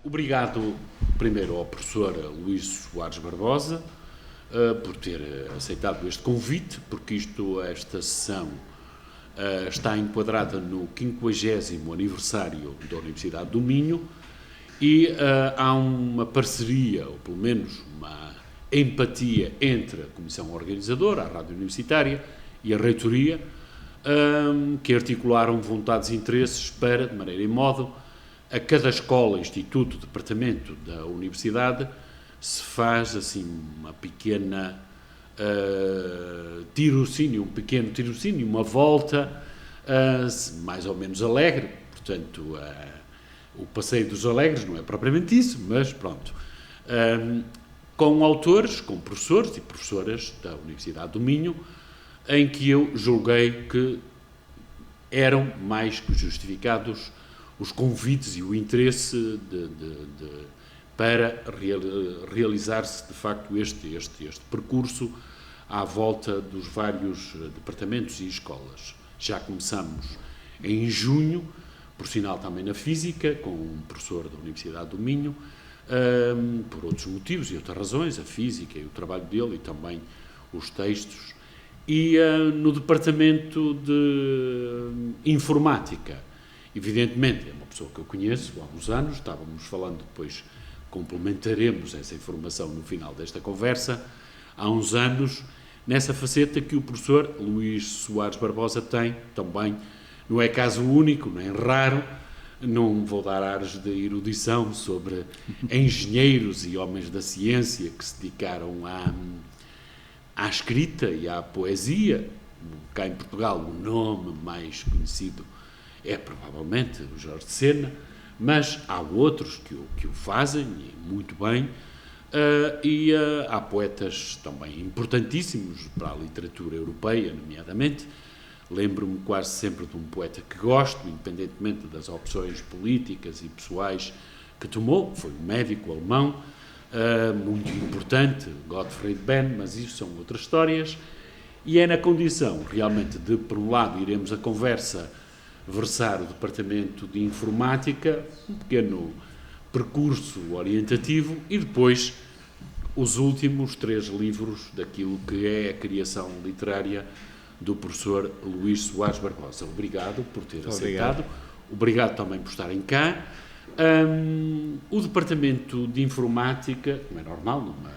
Obrigado primeiro ao professor Luís Soares Barbosa por ter aceitado este convite, porque esta sessão está enquadrada no 50º aniversário da Universidade do Minho e há uma parceria, ou pelo menos uma empatia entre a Comissão Organizadora, a Rádio Universitária e a Reitoria, que articularam vontades e interesses para, de maneira e modo, a cada escola, instituto, departamento da universidade se faz assim uma pequena tirocínio, uma volta mais ou menos alegre, portanto o Passeio dos Alegres não é propriamente isso, mas pronto, com autores, com professores e professoras da Universidade do Minho, em que eu julguei que eram mais que justificados os convites e o interesse para realizar-se, de facto, este percurso à volta dos vários departamentos e escolas. Já começamos em junho, por sinal também na Física, com um professor da Universidade do Minho, por outros motivos e outras razões, a Física e o trabalho dele e também os textos, e no Departamento de Informática. Evidentemente, é uma pessoa que eu conheço há uns anos, estávamos falando, depois complementaremos essa informação no final desta conversa, há uns anos, nessa faceta que o professor Luís Soares Barbosa tem também, não é caso único, não é raro, não vou dar ares de erudição sobre engenheiros e homens da ciência que se dedicaram à escrita e à poesia. Cá em Portugal o nome mais conhecido é provavelmente o Jorge de Sena, mas há outros que o fazem, e muito bem, e há poetas também importantíssimos para a literatura europeia, nomeadamente. Lembro-me quase sempre de um poeta que gosto, independentemente das opções políticas e pessoais que tomou, foi um médico alemão, muito importante, Gottfried Benn, mas isso são outras histórias, e é na condição realmente de, por um lado, iremos a conversa versar o Departamento de Informática, um pequeno percurso orientativo, e depois os últimos 3 livros daquilo que é a criação literária do professor Luís Soares Barbosa. Obrigado por ter aceitado. Obrigado também por estarem cá. O Departamento de Informática, como é normal, numa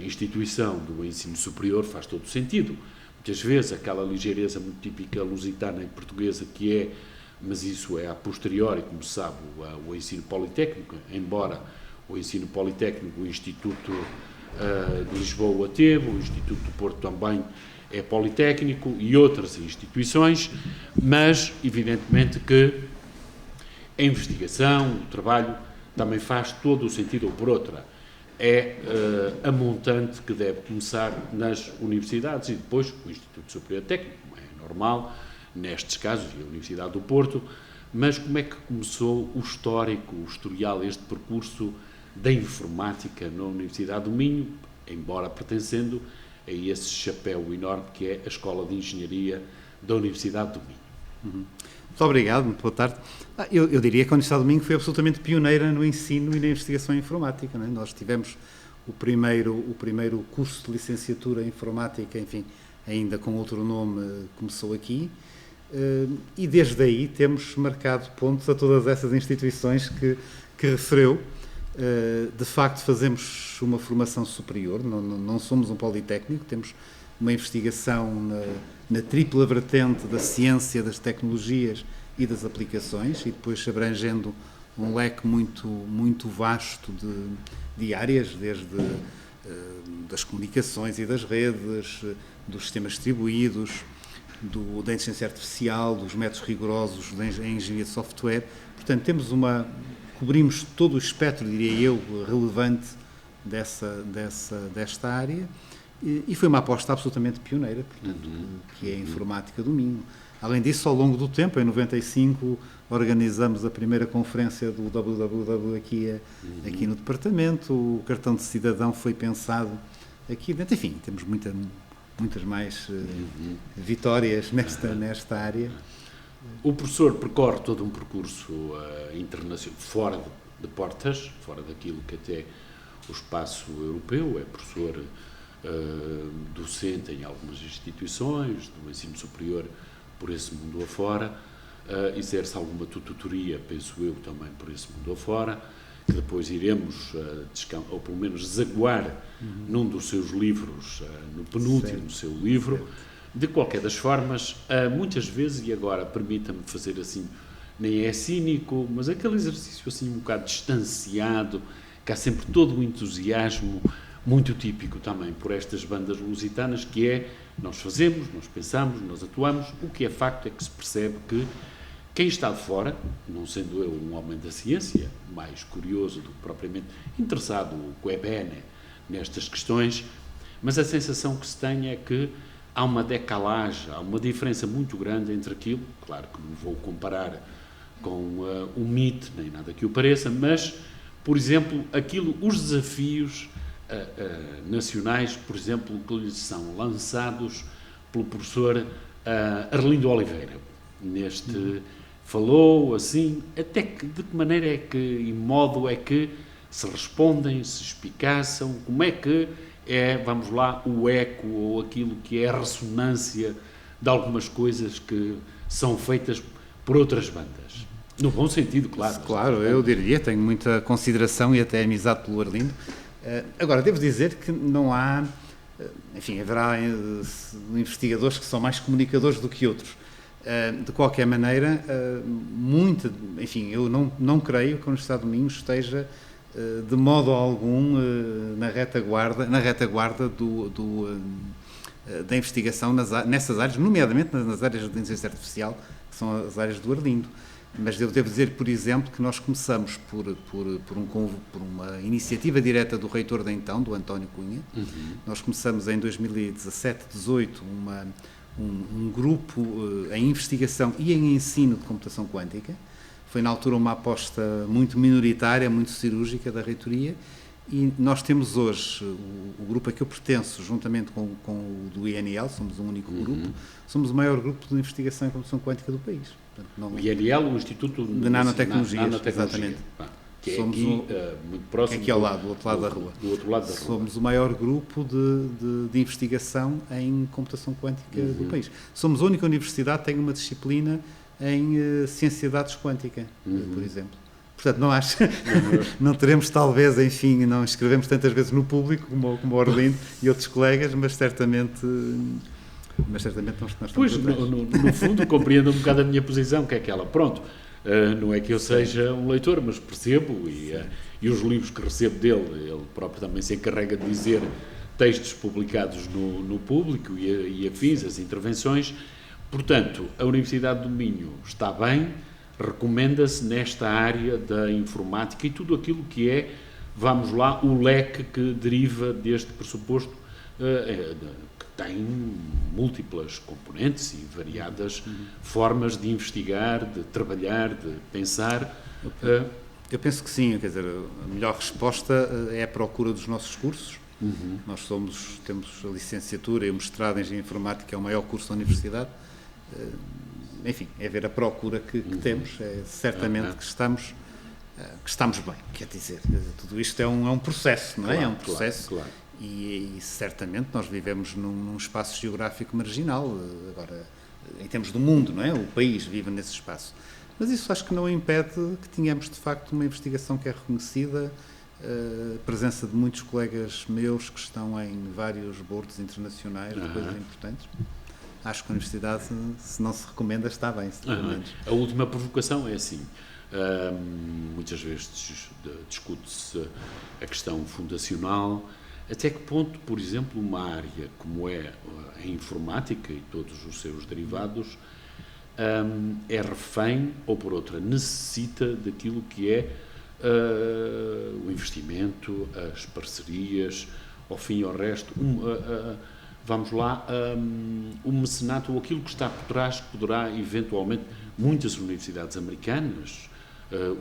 instituição do ensino superior, faz todo o sentido. Muitas vezes aquela ligeireza muito típica lusitana e portuguesa que é, mas isso é a posteriori, como se sabe, o ensino politécnico, embora o ensino politécnico, o Instituto de Lisboa teve, o Instituto do Porto também é politécnico e outras instituições, mas evidentemente que a investigação, o trabalho, também faz todo o sentido, ou por outra, é a montante que deve começar nas universidades e depois o Instituto Superior Técnico, como é normal, nestes casos, e a Universidade do Porto, mas como é que começou o histórico, o historial, este percurso da informática na Universidade do Minho, embora pertencendo a esse chapéu enorme que é a Escola de Engenharia da Universidade do Minho. Muito obrigado, muito boa tarde. Eu diria que a Universidade do Minho foi absolutamente pioneira no ensino e na investigação informática. Não é? Nós tivemos o primeiro curso de licenciatura em informática, enfim, ainda com outro nome, começou aqui, e desde aí temos marcado pontos a todas essas instituições que referiu. De facto, fazemos uma formação superior, não somos um politécnico, temos uma investigação na tripla vertente da ciência, das tecnologias e das aplicações, e depois abrangendo um leque muito vasto de áreas, desde das comunicações e das redes, dos sistemas distribuídos, da inteligência artificial, dos métodos rigorosos da engenharia de software. Portanto, cobrimos todo o espectro, diria eu, relevante desta área, e foi uma aposta absolutamente pioneira, portanto, que é a informática do Minho. Além disso, ao longo do tempo, em 95, organizamos a primeira conferência do www aqui no departamento, o cartão de cidadão foi pensado aqui dentro, enfim, temos muitas mais vitórias nesta área. O professor percorre todo um percurso internacional, fora de portas, fora daquilo que até o espaço europeu, é professor docente em algumas instituições do ensino superior por esse mundo afora, exerce alguma tutoria, penso eu, também por esse mundo afora, que depois iremos, ou pelo menos desaguar num dos seus livros, no penúltimo seu livro. Certo. De qualquer das formas, muitas vezes, e agora permita-me fazer assim, nem é cínico, mas aquele exercício assim um bocado distanciado, que há sempre todo um entusiasmo muito típico também por estas bandas lusitanas, que é, nós fazemos, nós pensamos, nós atuamos, o que é facto é que se percebe que quem está de fora, não sendo eu um homem da ciência, mais curioso do que propriamente interessado, com bene, nestas questões, mas a sensação que se tem é que há uma decalagem, há uma diferença muito grande entre aquilo, claro que não vou comparar com o MIT, nem nada que o pareça, mas, por exemplo, os desafios nacionais, por exemplo, que lhes são lançados pelo professor Arlindo Oliveira. Falou assim, até que, de que maneira é que, e modo é que se respondem, se espicaçam, como é que vamos lá, o eco ou aquilo que é a ressonância de algumas coisas que são feitas por outras bandas. No bom sentido, claro. Claro, eu diria, tenho muita consideração e até amizade pelo Arlindo. Agora, devo dizer que não há, enfim, haverá investigadores que são mais comunicadores do que outros. De qualquer maneira, enfim, eu não creio que a Universidade do Minho esteja de modo algum na retaguarda da investigação nessas áreas, nomeadamente nas áreas de inteligência artificial, que são as áreas do Arlindo. Mas eu devo dizer, por exemplo, que nós começamos por uma iniciativa direta do reitor de então, do António Cunha. Nós começamos em 2017-18 um grupo em investigação e em ensino de computação quântica. Foi, na altura, uma aposta muito minoritária, muito cirúrgica da reitoria, e nós temos hoje, o grupo a que eu pertenço, juntamente com o do INL, somos um único grupo, somos o maior grupo de investigação em computação quântica do país. Portanto, o INL, o Instituto de Nanotecnologias, exatamente. Que é somos aqui, muito próximo. Que é aqui ao lado, do outro lado da rua. Do outro lado da rua. Somos o maior grupo de investigação em computação quântica do país. Somos a única universidade que tem uma disciplina em ciência de dados quântica, por exemplo. Portanto, não acho, não teremos talvez, enfim, não escrevemos tantas vezes no público como o Arlindo e outros colegas, mas certamente nós estamos pois, no fundo, compreendo um bocado a minha posição, que é aquela, pronto, não é que eu seja um leitor, mas percebo, e os livros que recebo dele, ele próprio também se encarrega de dizer textos publicados no público e afins, as intervenções. Portanto, a Universidade do Minho está bem, recomenda-se nesta área da informática e tudo aquilo que é, vamos lá, o leque que deriva deste pressuposto, que tem múltiplas componentes e variadas formas de investigar, de trabalhar, de pensar. Eu penso que sim, quer dizer, a melhor resposta é a procura dos nossos cursos. Nós temos a licenciatura e o mestrado em Engenharia Informática, é o maior curso da Universidade. Enfim, é ver a procura que temos, certamente que estamos bem, quer dizer, tudo isto é um processo, não é? Claro, é um processo, claro. E certamente nós vivemos num espaço geográfico marginal, agora, em termos do mundo, não é? O país vive nesse espaço. Mas isso acho que não impede que tenhamos, de facto, uma investigação que é reconhecida, a presença de muitos colegas meus que estão em vários boards internacionais de coisas importantes. Acho que a universidade, se não se recomenda, está bem. A última provocação é assim, muitas vezes discute-se a questão fundacional, até que ponto, por exemplo, uma área como é a informática e todos os seus derivados, é refém, ou por outra, necessita daquilo que é o investimento, as parcerias, ao fim e ao resto, vamos lá, o mecenato ou aquilo que está por trás, que poderá eventualmente, muitas universidades americanas,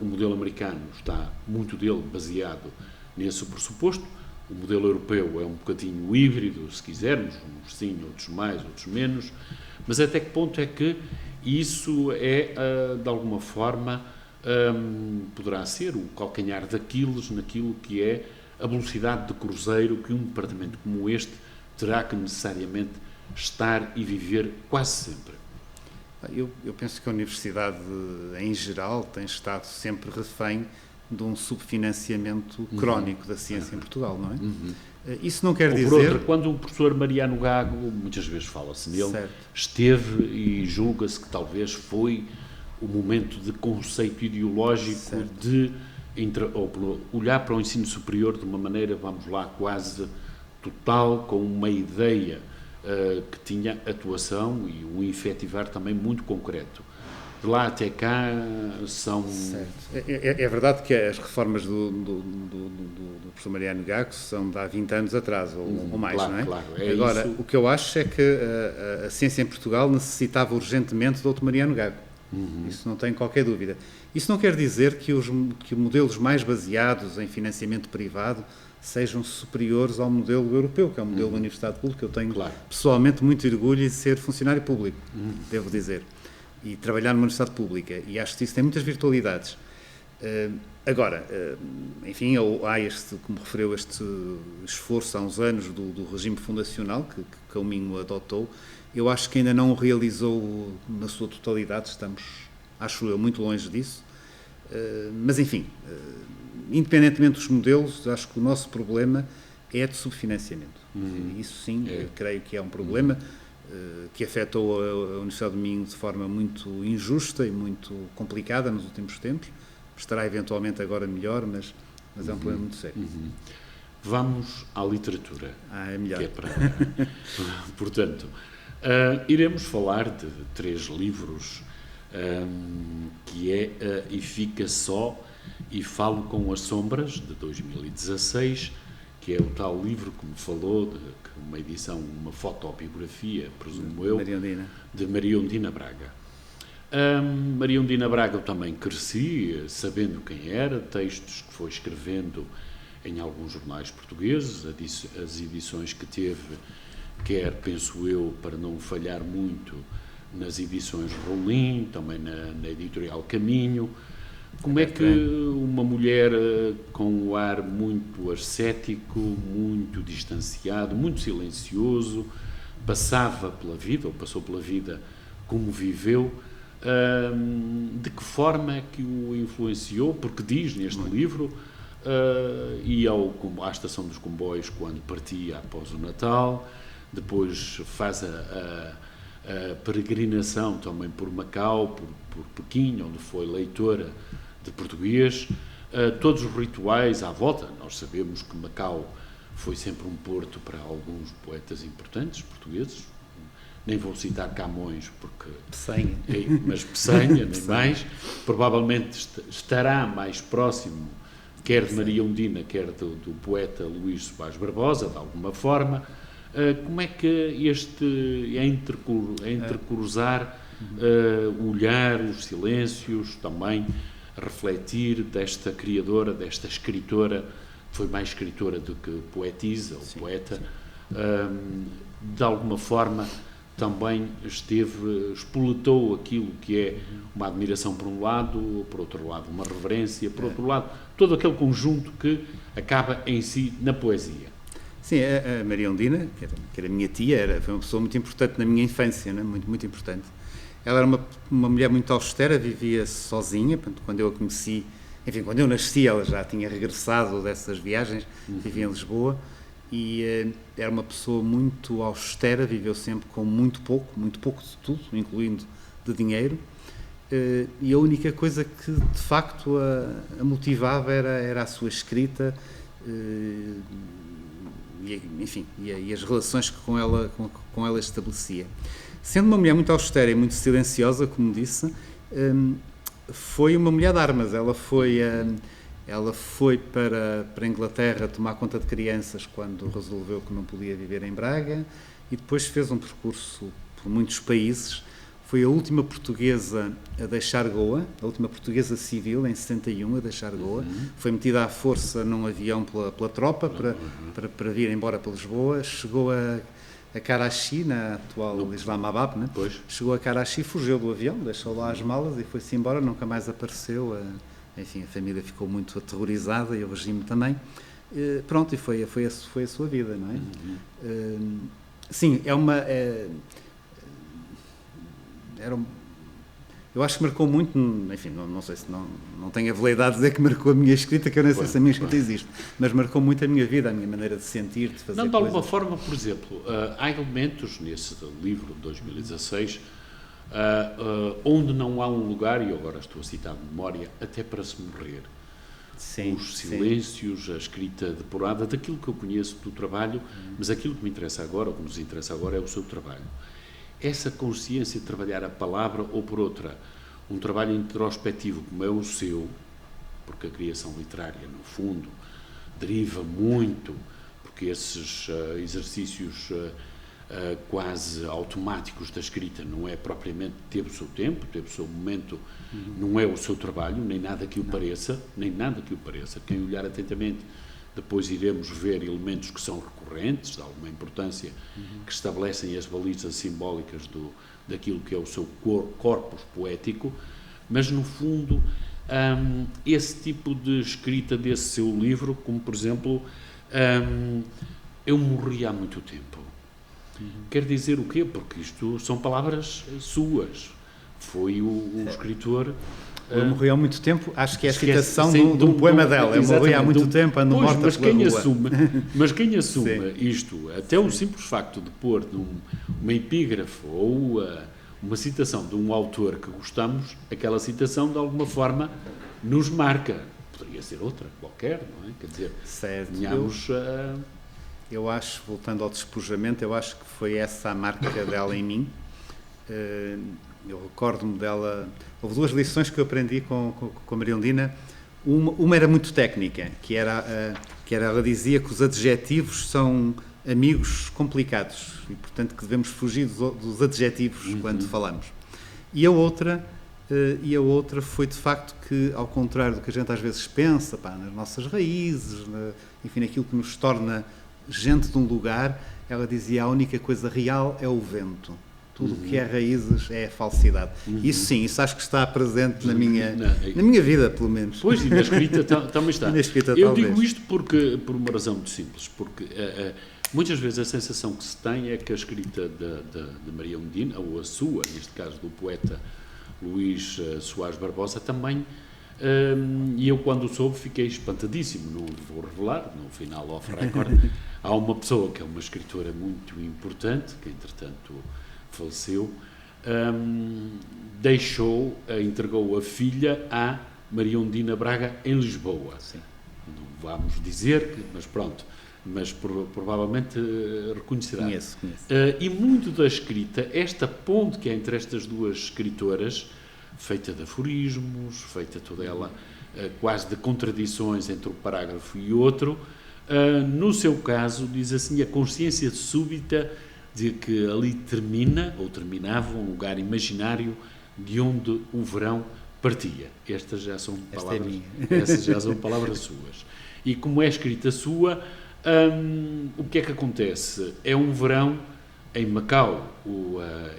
o modelo americano está muito dele baseado nesse pressuposto, o modelo europeu é um bocadinho híbrido, se quisermos, uns sim, outros mais, outros menos, mas até que ponto é que isso é, de alguma forma, poderá ser o calcanhar de Aquiles naquilo que é a velocidade de cruzeiro que um departamento como este terá que necessariamente estar e viver quase sempre. Eu penso que a Universidade, em geral, tem estado sempre refém de um subfinanciamento crónico da ciência em Portugal, não é? Isso não quer dizer... Por outra, quando o professor Mariano Gago, muitas vezes fala-se nele, certo, esteve e julga-se que talvez foi o momento de conceito ideológico certo, de olhar para o ensino superior de uma maneira, vamos lá, quase total, com uma ideia que tinha atuação e um efetivar também muito concreto. De lá até cá são... certo. É verdade que as reformas do professor Mariano Gago são de há 20 anos atrás, ou mais, claro, não é? Claro, Agora, isso. o que eu acho é que a ciência em Portugal necessitava urgentemente do Dr. Mariano Gago. Isso não tem qualquer dúvida. Isso não quer dizer que modelos mais baseados em financiamento privado sejam superiores ao modelo europeu, que é o modelo da Universidade Pública. Eu tenho pessoalmente muito orgulho de ser funcionário público, devo dizer, e trabalhar numa Universidade Pública, e acho que isso tem muitas virtualidades. Agora, enfim, há como referiu, este esforço há uns anos do regime fundacional que o Minho adotou. Eu acho que ainda não o realizou na sua totalidade, estamos, acho eu, muito longe disso, mas enfim, independentemente dos modelos, acho que o nosso problema é de subfinanciamento. Isso sim, creio que é um problema que afetou a Universidade do Minho de forma muito injusta e muito complicada nos últimos tempos. Estará eventualmente agora melhor, mas é um problema muito sério. Vamos à literatura. É melhor. Que é para... Portanto, iremos falar de 3 livros, que é E Fica Só e Falo com as Sombras, de 2016, que é o tal livro que me falou, uma edição, uma fotobiografia, presumo eu, de Maria Undina Braga. Maria Undina Braga eu também cresci sabendo quem era, textos que foi escrevendo em alguns jornais portugueses, as edições que teve, quer, penso eu, para não falhar muito, nas edições Rolim, também na editorial Caminho. Como é que uma mulher com um ar muito ascético, muito distanciado, muito silencioso, passava pela vida, ou passou pela vida como viveu, de que forma é que o influenciou? Porque diz neste livro, ia à estação dos comboios quando partia após o Natal, depois faz a peregrinação também por Macau, por Pequim, onde foi leitora de português, todos os rituais à volta. Nós sabemos que Macau foi sempre um porto para alguns poetas importantes portugueses, nem vou citar Camões, porque... Pessanha. Mas Pessanha, nem mais. Provavelmente estará mais próximo, quer de Maria Undina, quer do poeta Luís Soares Barbosa, de alguma forma. Como é que entrecruzar o olhar, os silêncios, também refletir desta criadora, desta escritora, foi mais escritora do que poetisa ou poeta, de alguma forma também espoletou aquilo que é uma admiração por um lado, por outro lado uma reverência, por outro lado todo aquele conjunto que acaba em si na poesia. Sim, a Maria Undina, que era minha tia, foi uma pessoa muito importante na minha infância, né? Muito, muito importante. Ela era uma mulher muito austera, vivia sozinha, portanto, quando eu a conheci, enfim, quando eu nasci ela já tinha regressado dessas viagens, vivia em Lisboa, e era uma pessoa muito austera, viveu sempre com muito pouco de tudo, incluindo de dinheiro, e a única coisa que de facto a motivava era a sua escrita, e as relações que com ela estabelecia. Sendo uma mulher muito austera e muito silenciosa, como disse, foi uma mulher de armas. Ela foi para a Inglaterra tomar conta de crianças quando resolveu que não podia viver em Braga, e depois fez um percurso por muitos países. Foi a última portuguesa a deixar Goa, a última portuguesa civil, em 71, a deixar Goa. Foi metida à força num avião pela tropa para vir embora para Lisboa. Chegou a a Karachi, na atual Islamabad, né? Pois. Chegou a Karachi, fugiu do avião, deixou lá as malas e foi-se embora, nunca mais apareceu. Enfim, a família ficou muito aterrorizada e o regime também. Pronto, e foi a sua vida, não é? Sim, eu acho que marcou muito, enfim, não sei se não tenho a veleidade de dizer que marcou a minha escrita, que eu nem sei se a minha escrita existe, mas marcou muito a minha vida, a minha maneira de sentir, de fazer coisas. Não, de alguma forma, por exemplo, há elementos nesse livro de 2016 onde não há um lugar, e eu agora estou a citar de memória, até para se morrer. Sim, os silêncios, a escrita depurada, daquilo que eu conheço do trabalho, mas aquilo que me interessa agora, ou que nos interessa agora, é o seu trabalho. Essa consciência de trabalhar a palavra, ou por outra, um trabalho introspectivo como é o seu, porque a criação literária, no fundo, deriva muito, porque esses exercícios quase automáticos da escrita não é propriamente teve o seu tempo, teve o seu momento, não é o seu trabalho, nem nada que o pareça, Quem olhar atentamente, depois iremos ver elementos que são recorrentes, de alguma importância, que estabelecem as balizas simbólicas daquilo que é o seu corpus poético, mas no fundo esse tipo de escrita desse seu livro, como por exemplo, eu morri há muito tempo. Quer dizer o quê? Porque isto são palavras suas. Foi o escritor... Eu morri há muito tempo, acho que é a citação de um poema dela. Eu morri há muito tempo, ando morta mas pela quem rua. Mas quem assume isto, até o simples facto de pôr uma epígrafe ou uma citação de um autor que gostamos, aquela citação de alguma forma nos marca. Poderia ser outra, qualquer, não é? Quer dizer, certo. Eu acho, voltando ao despojamento, eu acho que foi essa a marca dela em mim. Eu recordo-me dela... Houve duas lições que eu aprendi com a Maria Ondina. Uma era muito técnica, que era ela dizia que os adjetivos são amigos complicados e, portanto, que devemos fugir dos adjetivos quando falamos. E a outra foi, de facto, que, ao contrário do que a gente às vezes pensa, nas nossas raízes, enfim, naquilo que nos torna gente de um lugar, ela dizia: a única coisa real é o vento. Tudo o que é raízes é a falsidade. Isso sim, isso acho que está presente na minha vida, pelo menos. Pois, e na escrita também está. Na escrita, eu talvez. digo isto por uma razão muito simples, porque muitas vezes a sensação que se tem é que a escrita de Maria Ondina, ou a sua, neste caso do poeta Luís Soares Barbosa, também, e eu quando soube fiquei espantadíssimo, não vou revelar, no final off record, há uma pessoa que é uma escritora muito importante, que entretanto faleceu, entregou a filha à Maria Ondina Braga em Lisboa. Sim. Não vamos dizer, mas pronto, mas provavelmente reconhecerá. Conheço. E muito da escrita, esta ponte que é entre estas duas escritoras, feita de aforismos, feita toda ela quase de contradições entre um parágrafo e outro, no seu caso, diz assim, a consciência súbita de que ali termina, ou terminava, um lugar imaginário de onde o verão partia. Estas já são palavras suas. E como é escrita sua, o que é que acontece? É um verão em Macau,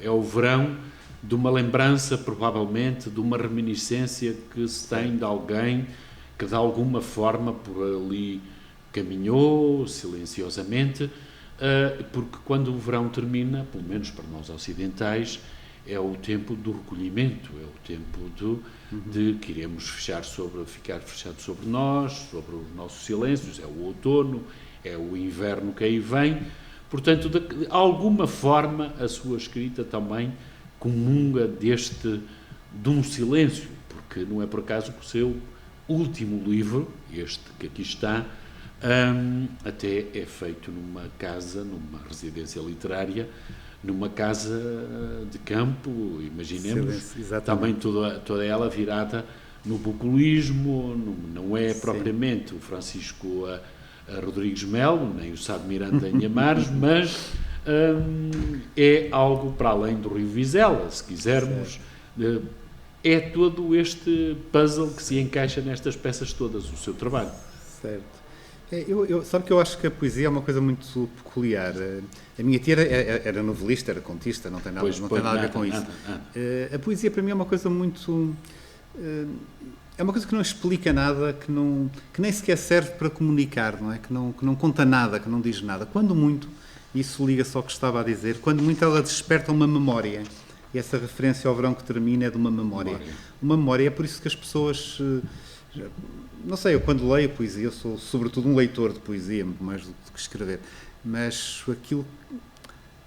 é o verão de uma lembrança, provavelmente, de uma reminiscência que se tem de alguém que de alguma forma por ali caminhou silenciosamente, porque quando o verão termina, pelo menos para nós ocidentais, é o tempo do recolhimento, é o tempo de que iremos ficar fechado sobre nós, sobre os nossos silêncios, é o outono, é o inverno que aí vem. Portanto, de alguma forma, a sua escrita também comunga de um silêncio, porque não é por acaso que o seu último livro, este que aqui está, até é feito numa casa, numa residência literária, numa casa de campo, imaginemos, também toda ela virada no bucolismo, não é propriamente o Francisco Rodrigues Melo, nem o Sá de Miranda em Amares, mas é algo para além do Rio Vizela, se quisermos. É todo este puzzle que se encaixa nestas peças todas, o seu trabalho. Certo. Sabe que eu acho que a poesia é uma coisa muito peculiar. A minha tia era novelista, era contista, não tem nada, a ver com isso. A poesia para mim é uma coisa muito... É uma coisa que não explica nada, que nem sequer serve para comunicar, não é? Que não conta nada, que não diz nada. Quando muito, isso liga-se ao que estava a dizer, quando muito ela desperta uma memória. E essa referência ao verão que termina é de uma memória. Uma memória, é por isso que as pessoas... Não sei, eu quando leio poesia, eu sou sobretudo um leitor de poesia, muito mais do que escrever, mas aquilo...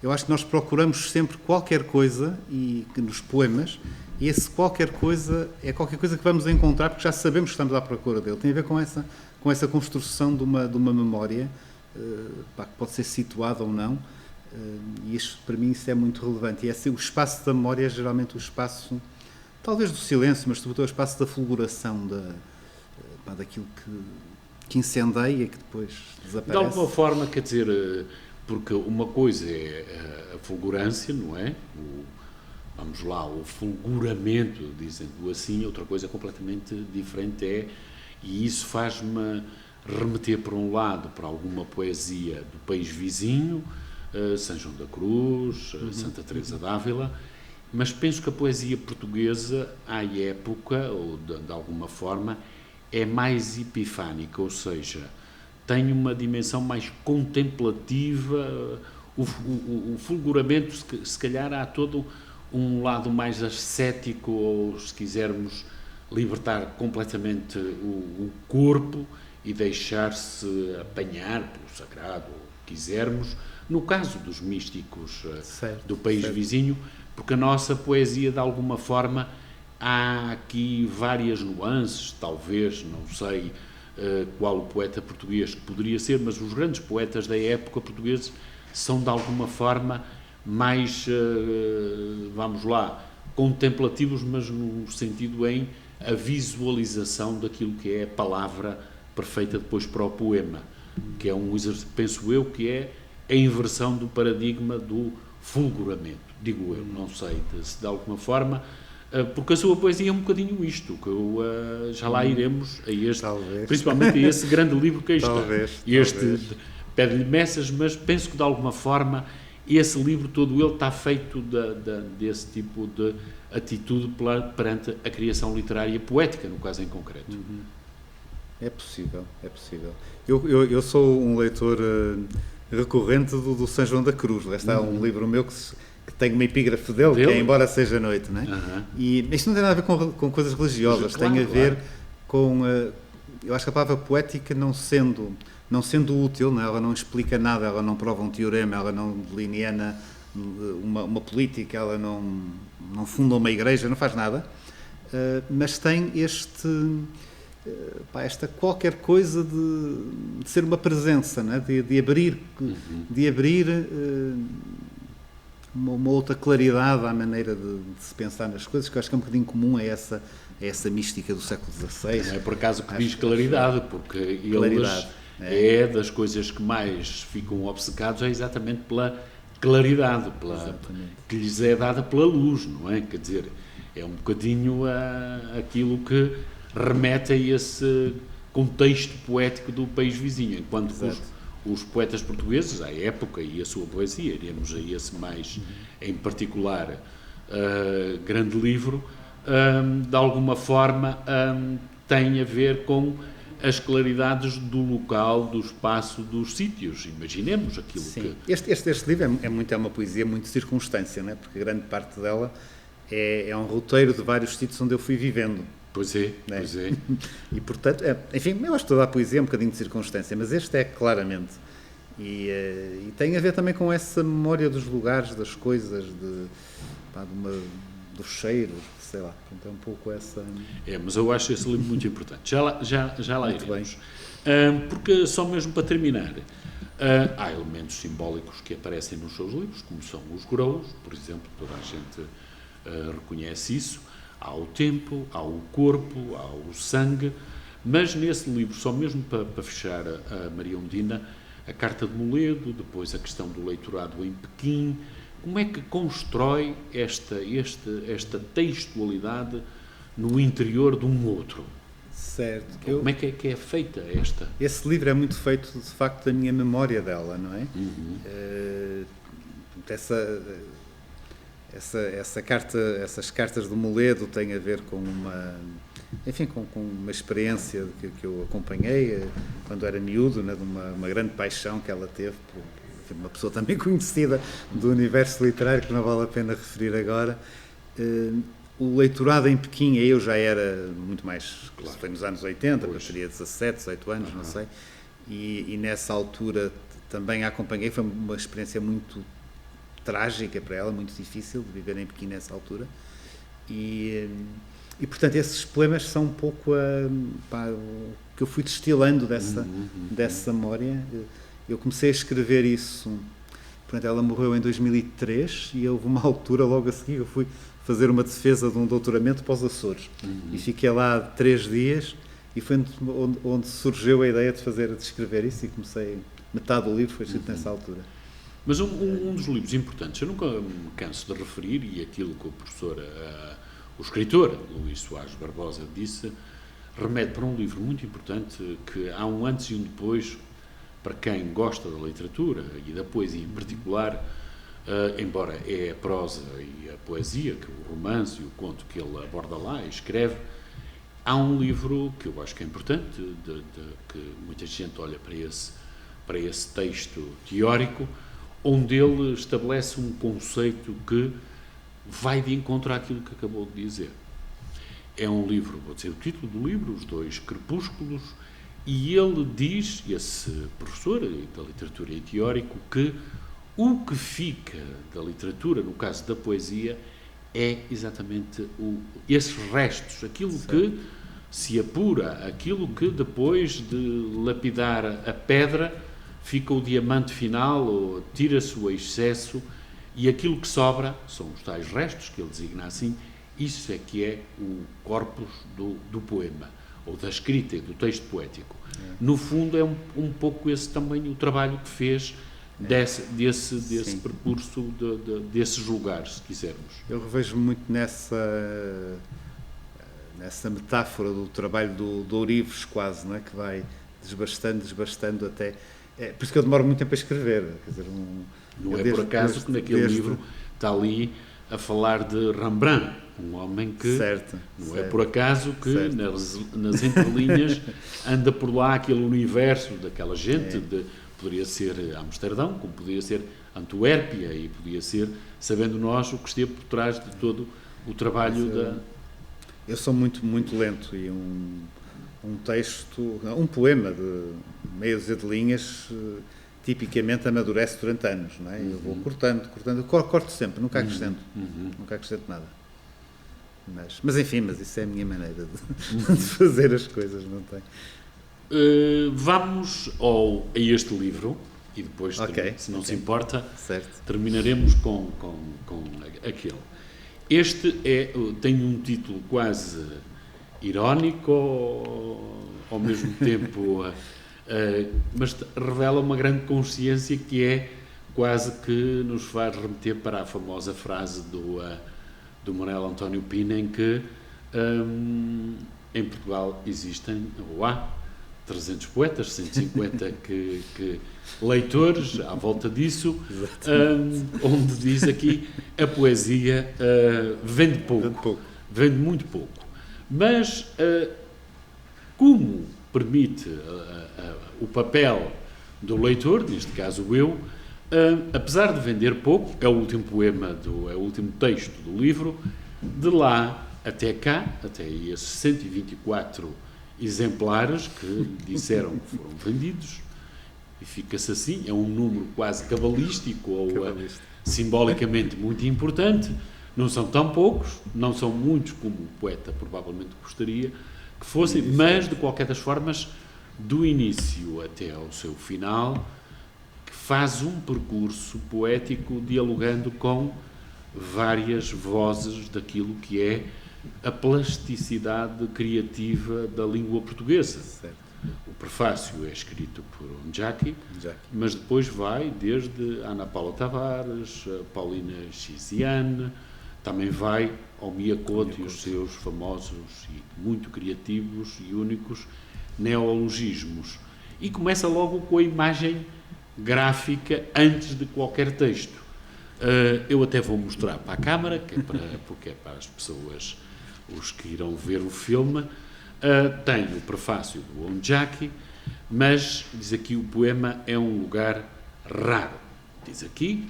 Eu acho que nós procuramos sempre qualquer coisa, e nos poemas, e esse qualquer coisa é qualquer coisa que vamos encontrar, porque já sabemos que estamos à procura dele. Tem a ver com essa construção de uma memória, que pode ser situada ou não, e isto, para mim isso é muito relevante. E o espaço da memória é geralmente o espaço, talvez do silêncio, mas sobretudo o espaço da fulguração, daquilo que incendeia e que depois desaparece. De alguma forma, quer dizer, porque uma coisa é a fulgurância, não é? Vamos lá, o fulguramento, dizendo assim, outra coisa completamente diferente e isso faz-me remeter para um lado, para alguma poesia do país vizinho, São João da Cruz, Santa Teresa d'Ávila, mas penso que a poesia portuguesa, à época, ou de alguma forma, é mais epifânica, ou seja, tem uma dimensão mais contemplativa, o fulguramento, se calhar há todo um lado mais ascético, ou se quisermos libertar completamente o corpo e deixar-se apanhar pelo sagrado, ou quisermos, no caso dos místicos do país vizinho, porque a nossa poesia, de alguma forma, há aqui várias nuances, talvez, não sei qual o poeta português que poderia ser, mas os grandes poetas da época portugueses são, de alguma forma, mais, vamos lá, contemplativos, mas no sentido em a visualização daquilo que é a palavra perfeita depois para o poema, que é um exercício, penso eu, que é a inversão do paradigma do fulguramento, digo eu, não sei se de alguma forma, porque a sua poesia é um bocadinho isto, que já lá iremos a este, talvez, principalmente a esse grande livro que aí está. Talvez. Pede-lhe messas, mas penso que de alguma forma esse livro todo ele está feito desse tipo de atitude perante a criação literária poética, no caso em concreto. É possível. Eu sou um leitor recorrente do São João da Cruz. Lá está um livro meu que tem uma epígrafe dele, que é Embora Seja Noite, não é? E isto não tem nada a ver com coisas religiosas, tem a ver com... eu acho que a palavra poética não sendo útil, não é? Ela não explica nada, ela não prova um teorema, ela não delinea uma política, ela não funda uma igreja, não faz nada, mas tem esta qualquer coisa de ser uma presença, não é? de abrir uma outra claridade à maneira de se pensar nas coisas, que eu acho que é um bocadinho comum a essa mística do século XVI. Não é por acaso que diz claridade, porque eles é das coisas que mais ficam obcecados, é exatamente pela claridade, que lhes é dada pela luz, não é? Quer dizer, é um bocadinho aquilo que remete a esse contexto poético do país vizinho, enquanto os poetas portugueses, à época, e a sua poesia, iremos a esse mais em particular grande livro, de alguma forma tem a ver com as claridades do local, do espaço, dos sítios. Imaginemos aquilo. Sim. Este livro é uma poesia muito de circunstância, não é? Porque grande parte dela é um roteiro de vários sítios onde eu fui vivendo. Pois é. E, portanto, enfim, eu acho que toda a poesia é um bocadinho de circunstância, mas este é claramente. E tem a ver também com essa memória dos lugares, das coisas, dos cheiros, sei lá. Então, um pouco essa... mas eu acho esse livro muito importante. Já lá iremos. Porque, só mesmo para terminar, há elementos simbólicos que aparecem nos seus livros, como são os grãos, por exemplo, toda a gente reconhece isso. Há o tempo, há o corpo, há o sangue, mas nesse livro, só mesmo para fechar a Maria Undina, a Carta de Moledo, depois a questão do leitorado em Pequim, como é que constrói esta textualidade no interior de um outro? Certo. Como é que é feita esta? Esse livro é muito feito, de facto, da minha memória dela, não é? Essas cartas do Moledo têm a ver com uma experiência que eu acompanhei quando era miúdo, né, de uma grande paixão que ela teve por uma pessoa também conhecida do universo literário, que não vale a pena referir agora. O leitorado em Pequim, eu já era muito mais, claro, foi nos anos 80, eu teria 17, 18 anos, não sei, e nessa altura também a acompanhei, foi uma experiência muito trágica para ela, muito difícil de viver em Pequim nessa altura, e portanto esses poemas são um pouco o que eu fui destilando dessa memória. Eu comecei a escrever isso, portanto ela morreu em 2003 e houve uma altura logo a seguir eu fui fazer uma defesa de um doutoramento para os Açores e fiquei lá 3 dias e foi onde surgiu a ideia de escrever isso, e comecei, metade do livro foi escrito nessa altura. Mas um dos livros importantes, eu nunca me canso de referir, e aquilo que o professor, o escritor Luís Soares Barbosa disse, remete para um livro muito importante, que há um antes e um depois para quem gosta da literatura e da poesia em particular, embora é a prosa e a poesia, que o romance e o conto que ele aborda lá e escreve, há um livro que eu acho que é importante, que muita gente olha para esse texto teórico, onde ele estabelece um conceito que vai de encontro àquilo que acabou de dizer. É um livro, vou dizer o título do livro, Os Dois Crepúsculos, e ele diz, esse professor da literatura e teórico, que o que fica da literatura, no caso da poesia, é exatamente esses restos, aquilo que se apura, aquilo que depois de lapidar a pedra fica o diamante final, ou tira-se o excesso, e aquilo que sobra são os tais restos, que ele designa assim. Isso é que é o corpus do poema, ou da escrita, do texto poético. No fundo, é um pouco esse também o trabalho que fez desse percurso, desses lugares, se quisermos. Eu revejo muito nessa metáfora do trabalho do Ourives, quase, não é? Que vai desbastando até... por isso que eu demoro muito tempo a escrever. Quer dizer, não é por acaso que naquele livro está ali a falar de Rembrandt, um homem que é por acaso que nas entrelinhas anda por lá aquele universo daquela gente, poderia ser Amsterdão, como poderia ser Antuérpia, e podia ser, sabendo nós, o que esteve por trás de todo o trabalho Eu sou muito, muito lento, e um texto, um poema de meia dúzia de linhas, tipicamente amadurece durante anos, não é? Eu vou cortando, corto sempre, nunca acrescento, nunca acrescento nada. Mas enfim, isso é a minha maneira de fazer as coisas, não tem? Vamos a este livro, e depois, se não se importa, terminaremos com aquele. Este tem um título quase irónico, ao mesmo tempo, mas revela uma grande consciência, que é quase que nos faz remeter para a famosa frase do Manuel António Pina, em que em Portugal existem, ou há, 300 poetas, 150 leitores à volta disso, onde diz aqui a poesia vende pouco, vende muito pouco. Mas como permite o papel do leitor, neste caso eu, apesar de vender pouco, é o último poema, é o último texto do livro, de lá até cá, até esses 124 exemplares que disseram que foram vendidos, e fica-se assim, é um número quase cabalístico, ou simbolicamente muito importante. Não são tão poucos, não são muitos como o poeta provavelmente gostaria que fossem, mas de qualquer das formas, do início até ao seu final, que faz um percurso poético dialogando com várias vozes daquilo que é a plasticidade criativa da língua portuguesa. O prefácio é escrito por Onjaki, mas depois vai desde Ana Paula Tavares, Paulina Chiziane, também vai ao Miyakoto e os seus famosos e muito criativos e únicos neologismos. E começa logo com a imagem gráfica antes de qualquer texto. Eu até vou mostrar para a câmara, porque é para as pessoas, os que irão ver o filme. Tem o prefácio do Onjaki, mas diz aqui o poema é um lugar raro, diz aqui,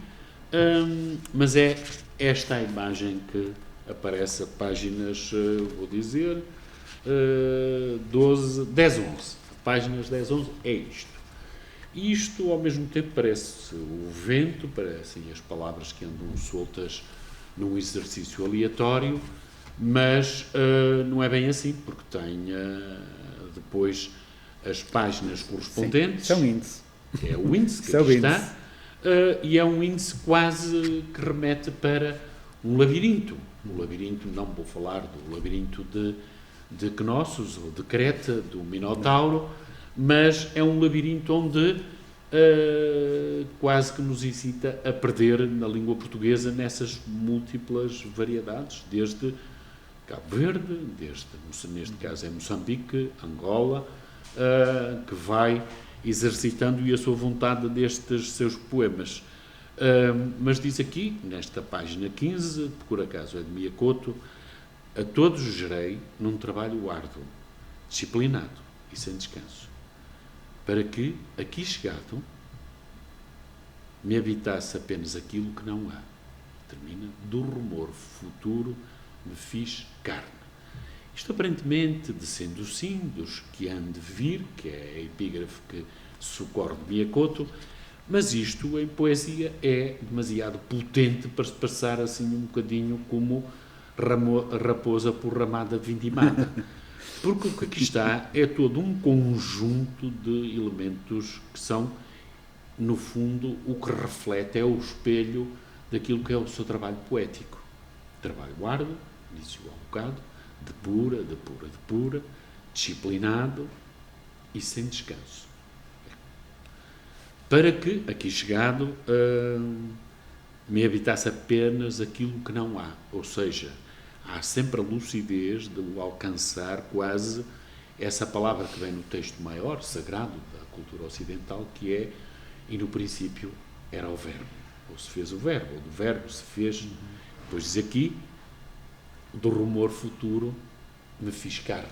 mas é esta a imagem que aparece a páginas, vou dizer, 10, 11. Páginas 10, 11 é isto. E isto, ao mesmo tempo, parece o vento, parecem as palavras que andam soltas num exercício aleatório, mas não é bem assim, porque tem depois as páginas correspondentes. Sim, é um índice. É o índice que aqui está, e é um índice quase que remete para um labirinto. O labirinto, não vou falar do labirinto de Knossos, ou de Creta, do Minotauro, mas é um labirinto onde quase que nos incita a perder na língua portuguesa nessas múltiplas variedades, desde Cabo Verde, neste caso é Moçambique, Angola, que vai exercitando e a sua vontade destes seus poemas. Mas diz aqui, nesta página 15, por acaso é de Miyakoto, a todos gerei num trabalho árduo, disciplinado e sem descanso, para que, aqui chegado, me habitasse apenas aquilo que não há. Termina, do rumor futuro me fiz carne. Isto aparentemente, descendo sim dos que hão de vir, que é a epígrafe que socorre de Miyakoto, mas isto em poesia é demasiado potente para se passar assim um bocadinho como raposa por ramada vindimada. Porque o que aqui está é todo um conjunto de elementos que são, no fundo, o que reflete, é o espelho daquilo que é o seu trabalho poético. Trabalho árduo, disse-o há um bocado, de pura, disciplinado e sem descanso. Para que, aqui chegado, me habitasse apenas aquilo que não há. Ou seja, há sempre a lucidez de o alcançar quase essa palavra que vem no texto maior, sagrado da cultura ocidental, que é, e no princípio era o verbo. Ou se fez o verbo, ou do verbo se fez. Depois diz aqui, do rumor futuro me fiz carne.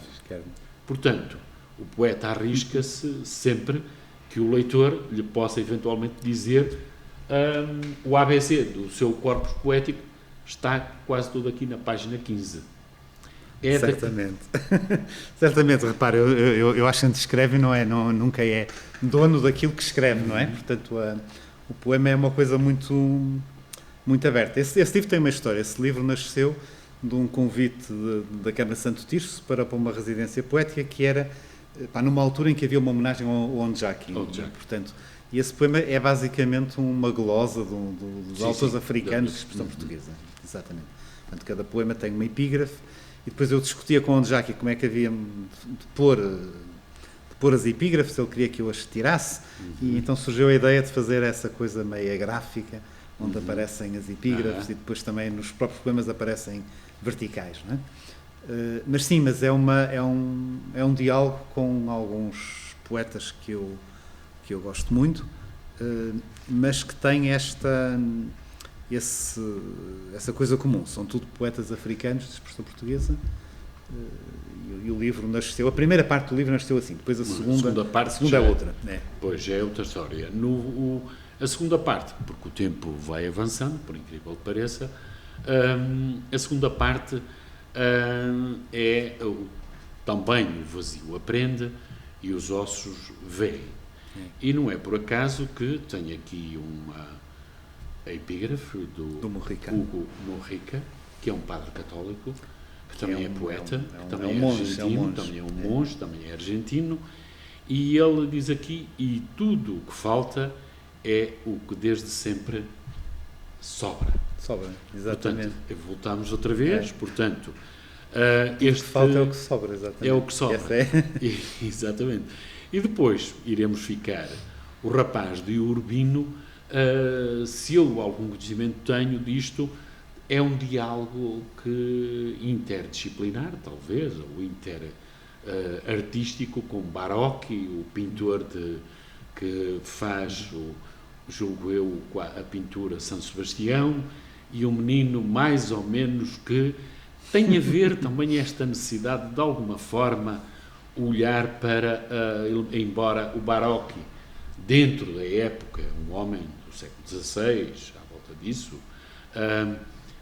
Portanto, o poeta arrisca-se sempre que o leitor lhe possa eventualmente dizer o ABC do seu corpus poético está quase todo aqui na página 15. Certamente. Certamente, repare, eu acho que quem escreve nunca é dono daquilo que escreve, não é? Portanto, o poema é uma coisa muito, muito aberta. Esse livro tem uma história. Esse livro nasceu de um convite da Câmara de Santo Tirso para uma residência poética que era numa altura em que havia uma homenagem ao Onjaki. Portanto, e esse poema é basicamente uma glosa dos autores africanos de expressão portuguesa. Exatamente. Portanto, cada poema tem uma epígrafe e depois eu discutia com o Onjaki como é que havia de pôr as epígrafes, ele queria que eu as tirasse e então surgiu a ideia de fazer essa coisa meia gráfica, onde aparecem as epígrafes e depois também nos próprios poemas aparecem verticais, não é? Mas sim, mas é um diálogo com alguns poetas que eu gosto muito, mas que têm essa coisa comum. São tudo poetas africanos de expressão portuguesa, e o livro nasceu, a primeira parte do livro nasceu assim, depois a segunda parte é outra. Pois, é outra história. A segunda parte, porque o tempo vai avançando, por incrível que pareça, a segunda parte é também o vazio aprende e os ossos veem. E não é por acaso que tenho aqui a epígrafe do Hugo Mujica, que é um padre católico, que também é poeta, que também é argentino, também é um monge, também é argentino, e ele diz aqui, e tudo o que falta é o que desde sempre sobra. Sobra, exatamente. Portanto, voltamos outra vez, portanto... o que falta é o que sobra, exatamente. É o que sobra. Exatamente. E depois iremos ficar o rapaz de Urbino, se eu algum conhecimento tenho disto, é um diálogo interdisciplinar, talvez, ou artístico, com Barocchi, o pintor que faz, julgo eu, a pintura São Sebastião, e um menino mais ou menos que tem a ver também esta necessidade de alguma forma olhar para, embora o Barocchi, dentro da época, um homem do século XVI, à volta disso,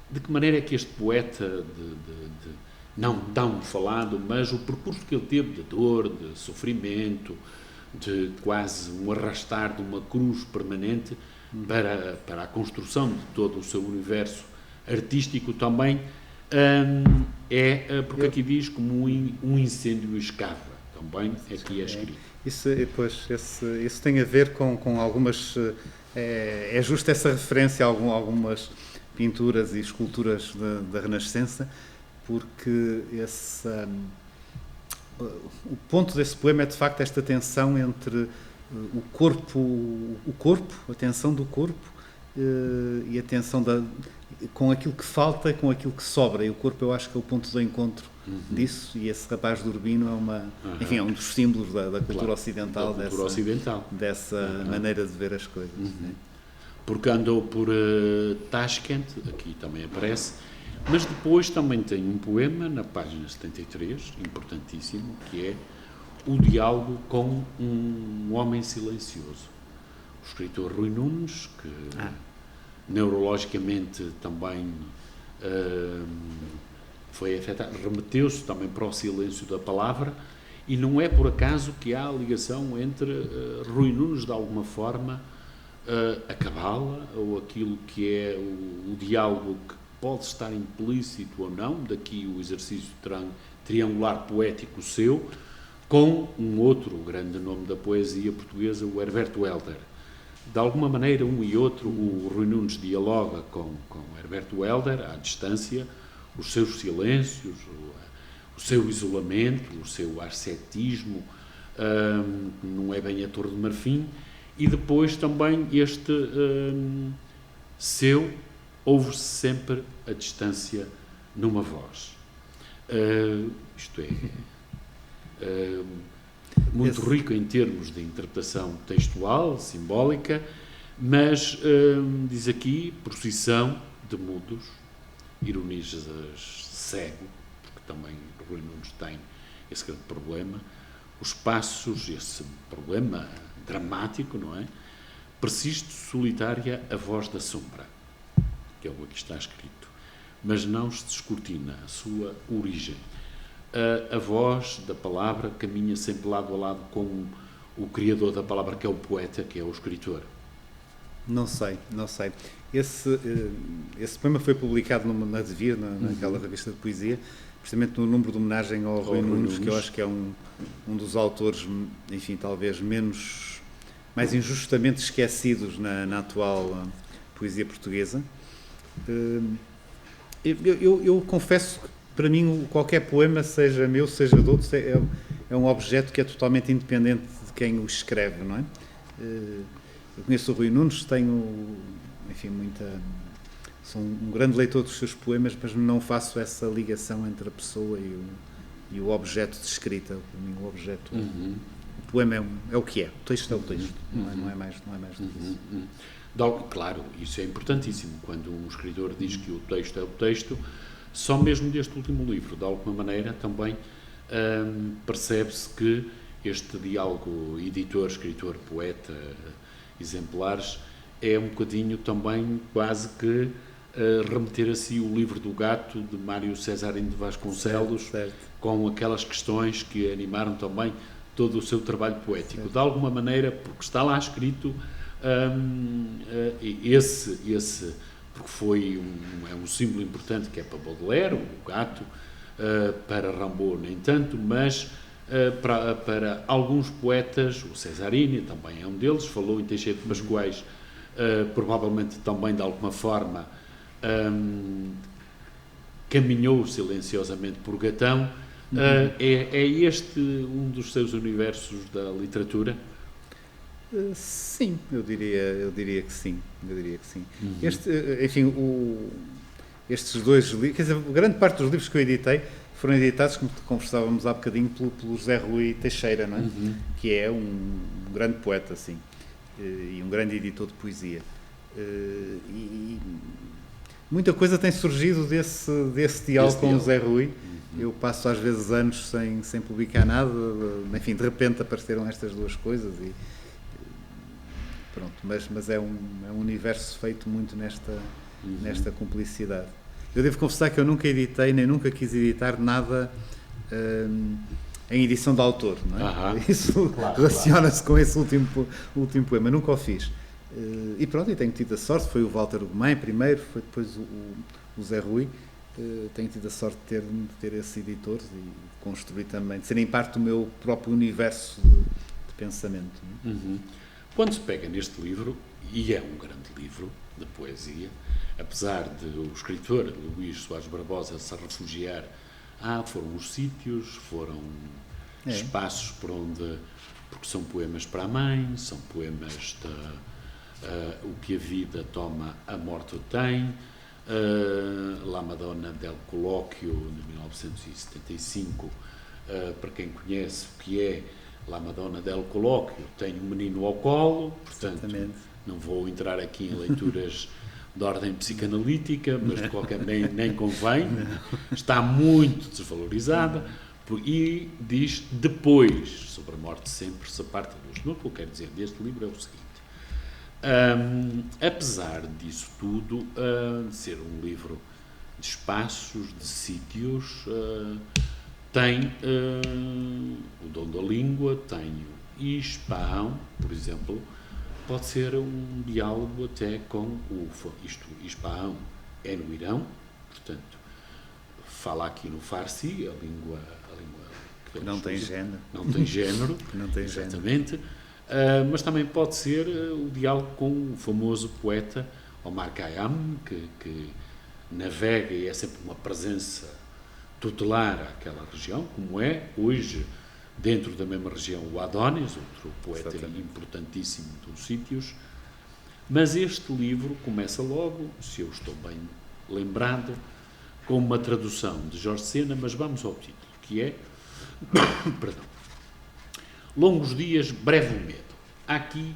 de que maneira é que este poeta, não tão falado, mas o percurso que ele teve de dor, de sofrimento, de quase um arrastar de uma cruz permanente para a construção de todo o seu universo artístico também, porque aqui diz como um incêndio escava, também aqui é escrito. Isso tem a ver com algumas... É justo essa referência a algumas pinturas e esculturas da Renascença, porque o ponto desse poema é de facto esta tensão entre o corpo, a tensão do corpo e a tensão com aquilo que falta e com aquilo que sobra. E o corpo, eu acho que é o ponto de encontro disso, e esse rapaz do Urbino enfim, é um dos símbolos da cultura ocidental, dessa maneira de ver as coisas. Né? Porque andou por Tashkent, aqui também aparece, mas depois também tem um poema na página 73, importantíssimo, que é o diálogo com um homem silencioso. O escritor Rui Nunes, que neurologicamente também foi afetado, remeteu-se também para o silêncio da palavra, e não é por acaso que há a ligação entre Rui Nunes, de alguma forma, a cabala, ou aquilo que é o diálogo que pode estar implícito ou não, daqui o exercício triangular poético seu, com um outro grande nome da poesia portuguesa, o Herberto Helder. De alguma maneira, um e outro, o Rui Nunes dialoga com Herberto Helder, à distância, os seus silêncios, o seu isolamento, o seu ascetismo, não é bem a Torre de Marfim, e depois também este ouve-se sempre a distância numa voz. Isto é muito rico em termos de interpretação textual, simbólica, mas diz aqui, procissão de mudos, ironias cego, porque também Rui Nunes tem esse grande problema, os passos, esse problema dramático, não é? Persiste solitária a voz da sombra, que é o que aqui está escrito, mas não se descortina a sua origem. A voz da palavra caminha sempre lado a lado com o criador da palavra, que é o poeta, que é o escritor. Não sei. Esse poema foi publicado na Devir, naquela revista de poesia, precisamente no número de homenagem ao Rui Nunes, que eu acho que é um dos autores, enfim, talvez mais injustamente esquecidos na atual poesia portuguesa. Eu confesso que, para mim, qualquer poema, seja meu, seja de outros, é um objeto que é totalmente independente de quem o escreve, não é? Eu conheço o Rui Nunes, enfim, sou um grande leitor dos seus poemas, mas não faço essa ligação entre a pessoa e o objeto de escrita. Para mim, o poema é o que é, o texto é o texto, não é mais do que isso. Claro, isso é importantíssimo. Quando um escritor diz que o texto é o texto, só mesmo deste último livro, de alguma maneira, também percebe-se que este diálogo editor, escritor, poeta, exemplares, é um bocadinho também quase que remeter a si o livro do gato de Mário Cesarino de Vasconcelos, certo. Com aquelas questões que animaram também todo o seu trabalho poético. Certo. De alguma maneira, porque está lá escrito porque foi um símbolo importante, que é para Baudelaire, o gato, para Rimbaud nem tanto, mas para alguns poetas, o Cesarini também é um deles, falou em Teixeira de Pascoais, provavelmente também de alguma forma caminhou silenciosamente por Gatão. É este um dos seus universos da literatura? Sim, eu diria que sim. Enfim, estes dois livros, quer dizer, grande parte dos livros que eu editei foram editados, como conversávamos há bocadinho, pelo José Rui Teixeira, não é? Que é um grande poeta, assim, e um grande editor de poesia. E muita coisa tem surgido desse diálogo com o José Rui. Eu passo às vezes anos sem publicar nada, enfim, de repente apareceram estas duas coisas e pronto, mas é um universo feito muito nesta cumplicidade. Eu devo confessar que eu nunca editei, nem nunca quis editar nada em edição de autor, não é? Isso relaciona-se com esse último poema, nunca o fiz. E pronto, e tenho tido a sorte, foi o Walter Ugumem primeiro, foi depois o Zé Rui, tenho tido a sorte de ter esses editores e construir também, de serem parte do meu próprio universo de pensamento. Não é? Quando se pega neste livro, e é um grande livro de poesia, apesar de o escritor Luís Soares Barbosa se refugiar, foram os sítios, foram espaços porque são poemas para a mãe, são poemas o que a vida toma, a morte o tem, La Madonna del Colóquio, de 1975, para quem conhece o que é La Madonna del Colóquio, tem um menino ao colo, portanto, não vou entrar aqui em leituras de ordem psicanalítica, mas de qualquer nem convém, está muito desvalorizada, e diz depois, sobre a morte sempre se parte a luz. O que eu quero dizer deste livro é o seguinte: apesar disso tudo, de ser um livro de espaços, de sítios, tem o dom da língua, tem o Ispaão, por exemplo, pode ser um diálogo até com Ispaão é no Irão, portanto, fala aqui no Farsi, a língua que não tem género. Não tem género, não tem exatamente. Mas também pode ser o diálogo com o famoso poeta Omar Khayyam, que navega e é sempre uma presença tutelar àquela região, como é hoje, dentro da mesma região, o Adonis, outro poeta importantíssimo dos sítios. Mas este livro começa logo, se eu estou bem lembrado, com uma tradução de Jorge Sena, mas vamos ao título, que é perdão, Longos Dias, Breve Medo. Há aqui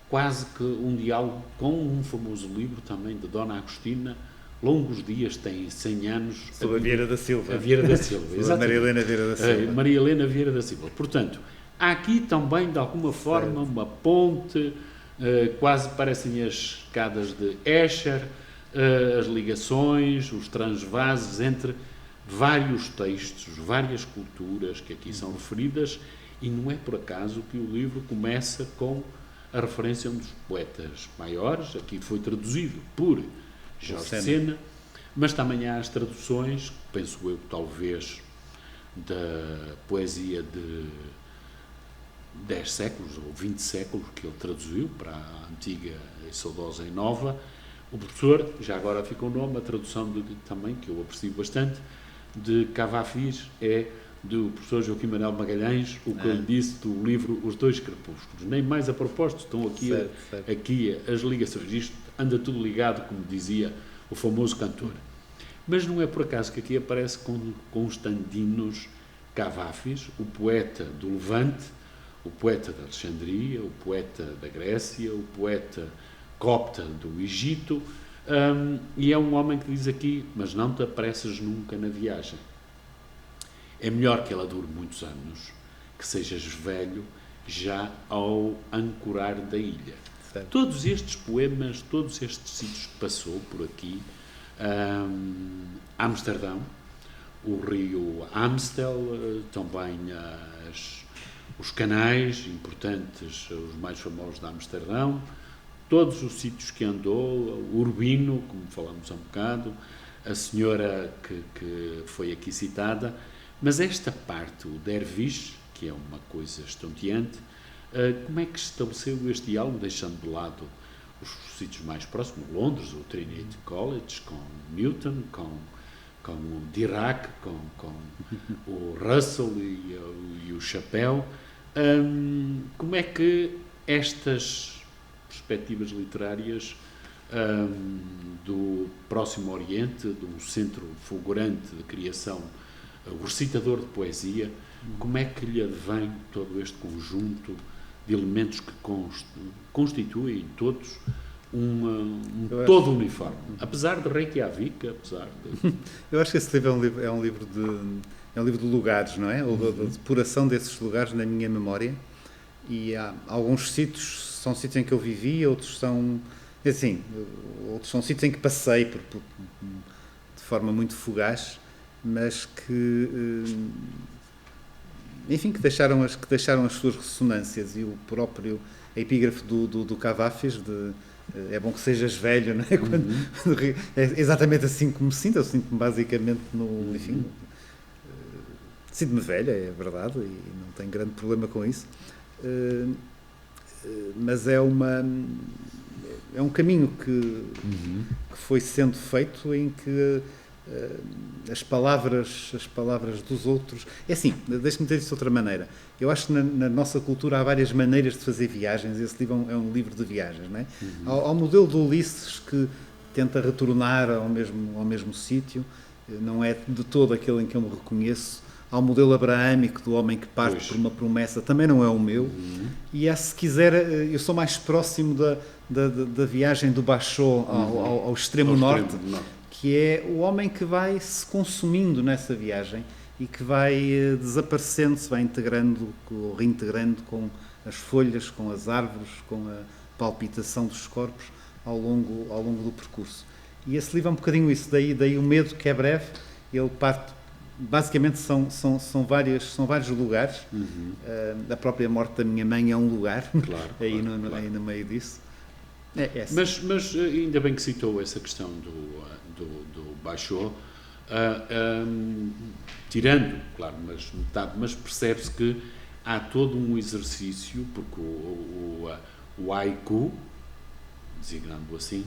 quase que um diálogo com um famoso livro também de Dona Agostina, Longos Dias, tem 100 anos. Sobre a Vieira da Silva. A Vieira da Silva, exatamente. Maria Helena Vieira da Silva. Maria Helena Vieira da Silva. Portanto, há aqui também, de alguma forma, uma ponte, quase parecem as escadas de Escher, as ligações, os transvases entre vários textos, várias culturas que aqui são referidas, e não é por acaso que o livro começa com a referência a um dos poetas maiores, aqui foi traduzido por Jorge Sena, mas também há as traduções, penso eu, talvez, da poesia de 10 séculos ou 20 séculos que ele traduziu para a antiga e saudosa e nova. O professor, já agora fica o nome, a tradução também, que eu aprecio bastante, de Cavafis, é do professor Joaquim Manuel Magalhães, o que eu lhe disse do livro Os Dois Crepúsculos. Nem mais a propósito, estão aqui, aqui as ligações. Isto anda tudo ligado, como dizia o famoso cantor. Mas não é por acaso que aqui aparece Constantinos Cavafis, o poeta do Levante, o poeta da Alexandria, o poeta da Grécia, o poeta copta do Egito, e é um homem que diz aqui, mas não te apresses nunca na viagem. É melhor que ela dure muitos anos, que sejas velho já ao ancorar da ilha. Certo. Todos estes poemas, todos estes sítios que passou por aqui, Amsterdão, o rio Amstel, também os canais importantes, os mais famosos de Amsterdão, todos os sítios que andou, Urbino, como falamos há um bocado, a senhora que foi aqui citada, mas esta parte, o Dervish, que é uma coisa estonteante, como é que estabeleceu este diálogo, deixando de lado os sítios mais próximos, Londres, o Trinity College, com Newton, com o Dirac, com o Russell e o Chapéu, como é que estas perspectivas literárias do Próximo Oriente, de um centro fulgurante de criação, o recitador de poesia. Como é que lhe advém todo este conjunto de elementos que constituem todos todo uniforme, apesar de Reykjavik, apesar de... Eu acho que esse livro é um livro de lugares, não é? Ou de depuração desses lugares na minha memória. E há alguns sítios, são sítios em que eu vivi, outros são sítios em que passei de forma muito fugaz, mas que, enfim, que deixaram as suas ressonâncias. E a epígrafe do Cavafis, é bom que sejas velho, não é? É exatamente assim que me sinto. Eu sinto-me basicamente enfim, sinto-me velho, é verdade, e não tenho grande problema com isso. Mas é um caminho que foi sendo feito, em que as palavras dos outros... É assim, deixa-me dizer isso de outra maneira. Eu acho que na nossa cultura há várias maneiras de fazer viagens. Esse livro é um livro de viagens, não é? Ao modelo do Ulisses, que tenta retornar ao mesmo sítio, não é de todo aquele em que eu me reconheço. Ao modelo abraâmico do homem que parte por uma promessa, também não é o meu. E se quiser, eu sou mais próximo da viagem do Basho ao extremo norte, que é o homem que vai se consumindo nessa viagem e que vai desaparecendo, se vai integrando ou reintegrando com as folhas, com as árvores, com a palpitação dos corpos ao longo do percurso. E esse livro é um bocadinho isso, daí o medo, que é breve. Ele parte, basicamente são vários lugares. A própria morte da minha mãe é um lugar, claro, aí no meio disso. Mas ainda bem que citou essa questão do Basho, tirando, claro, mas percebe-se que há todo um exercício, porque o haiku, designando assim,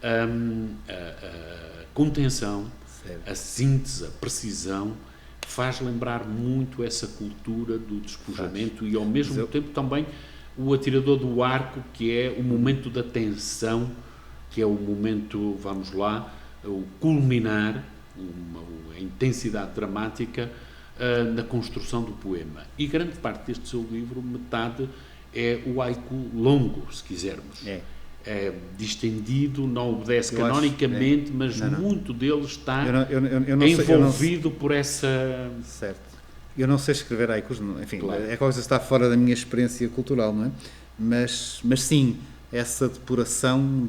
a contenção, a síntese, a precisão, faz lembrar muito essa cultura do despojamento e, ao mesmo tempo, também o atirador do arco, que é o momento da tensão, que é o momento, vamos lá, o culminar, a intensidade dramática na construção do poema. E grande parte deste seu livro, metade, é o haiku longo, se quisermos. É distendido, não obedece canonicamente, mas muito dele está envolvido por essa... Certo. Eu não sei escrever haikus, enfim, claro. É coisa que está fora da minha experiência cultural, não é? Mas sim, essa depuração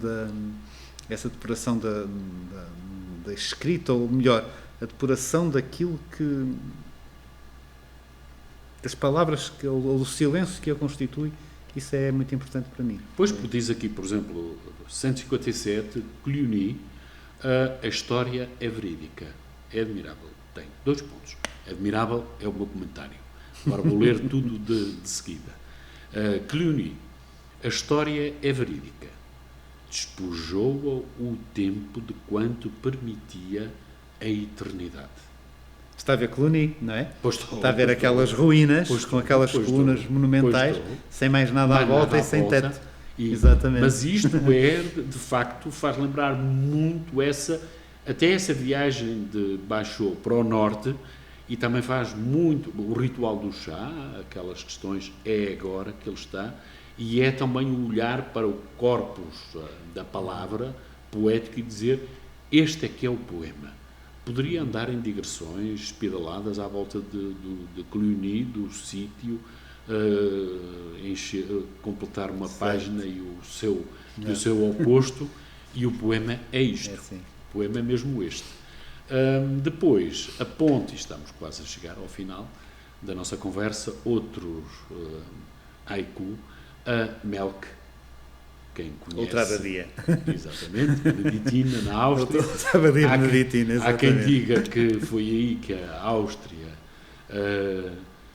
da escrita, ou melhor, a depuração daquilo que... das palavras, ou do silêncio que a constitui, isso é muito importante para mim. Pois, diz aqui, por exemplo, 157, Cluny, a história é verídica, é admirável. Tem 2 pontos. Admirável é o meu comentário. Agora vou ler tudo de seguida. Cluny, a história é verídica. Despojou o tempo de quanto permitia a eternidade. Está a ver Cluny, não é? Está a ver aquelas ruínas, com aquelas colunas monumentais, sem mais nada à volta e sem teto. Exatamente. Mas isto de facto, faz lembrar muito até essa viagem de Basho para o norte, e também faz muito o ritual do chá, aquelas questões, é agora que ele está, e é também o olhar para o corpus da palavra poética e dizer, este é que é o poema. Poderia andar em digressões pedaladas à volta de Cluny, do sítio, completar uma página e o seu oposto, e o poema é isto. O poema é mesmo este. Depois, a ponte, estamos quase a chegar ao final da nossa conversa, outros haiku, a Melk, quem conhece. Outra abadia. Exatamente, Beneditina, na Áustria. Outra abadia beneditina, exatamente. Há quem diga que foi aí que a Áustria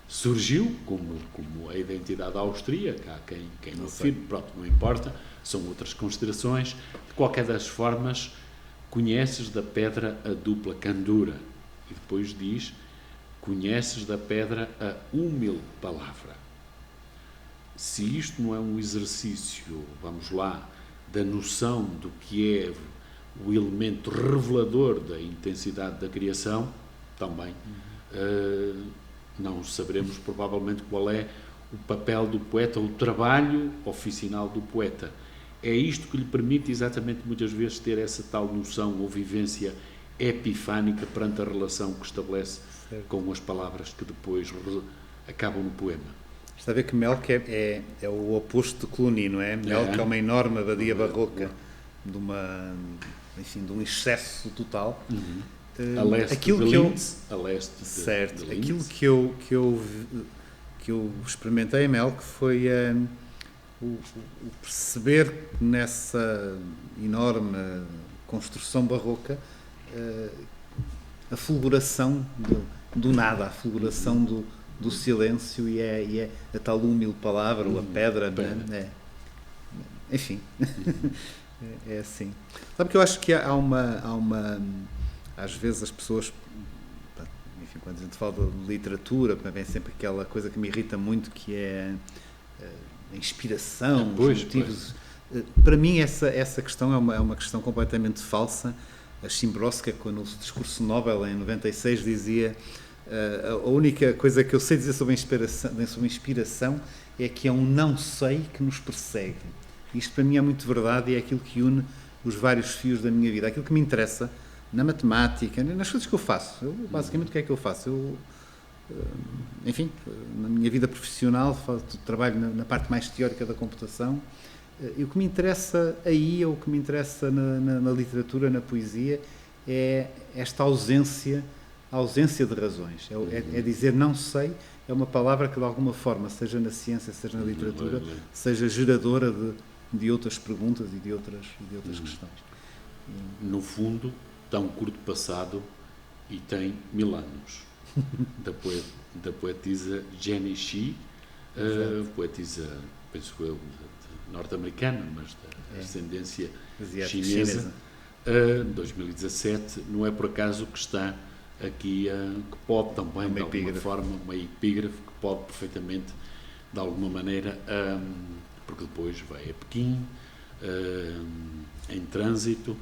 surgiu, como a identidade austríaca. Há quem não afirme, pronto, não importa, são outras considerações. De qualquer das formas, conheces da pedra a dupla candura. E depois diz, conheces da pedra a humilde palavra. Se isto não é um exercício, vamos lá, da noção do que é o elemento revelador da intensidade da criação, também não saberemos provavelmente qual é o papel do poeta, o trabalho oficinal do poeta. É isto que lhe permite exatamente muitas vezes ter essa tal noção ou vivência epifânica perante a relação que estabelece com as palavras que depois acabam no poema. Está a ver que Melk é o oposto de Cluny, não é? Melk é uma enorme abadia barroca de um excesso total. A leste de Linz, a leste certo. de Linz. Aquilo que eu experimentei em Melk foi o perceber nessa enorme construção barroca a fulguração do nada, a fulguração do silêncio e é a tal humilde palavra, ou a pedra. Né? Enfim, é assim. Sabe que eu acho que há uma às vezes as pessoas, enfim, quando a gente fala de literatura, vem sempre aquela coisa que me irrita muito, que é a inspiração, os motivos. Para mim essa questão é uma questão completamente falsa. A Szymborska, no discurso Nobel em 96, dizia a única coisa que eu sei dizer sobre inspiração é que é um não sei que nos persegue. Isto para mim é muito verdade e é aquilo que une os vários fios da minha vida. Aquilo que me interessa na matemática, nas coisas que eu faço. Basicamente, o que é que eu faço? Enfim, na minha vida profissional, trabalho na parte mais teórica da computação. E o que me interessa aí, ou o que me interessa na literatura, na poesia, é esta ausência de razões. É dizer não sei, é uma palavra que de alguma forma, seja na ciência, seja na literatura, seja geradora de outras perguntas e de outras questões. No fundo, tão curto passado e tem 1000 anos. Da poetisa Jenny Shih, poetisa, penso eu, norte-americana, mas da ascendência chinesa, 2017, não é por acaso que está aqui, que pode também, de alguma forma, uma epígrafe que pode perfeitamente, de alguma maneira, porque depois vai a Pequim, em trânsito,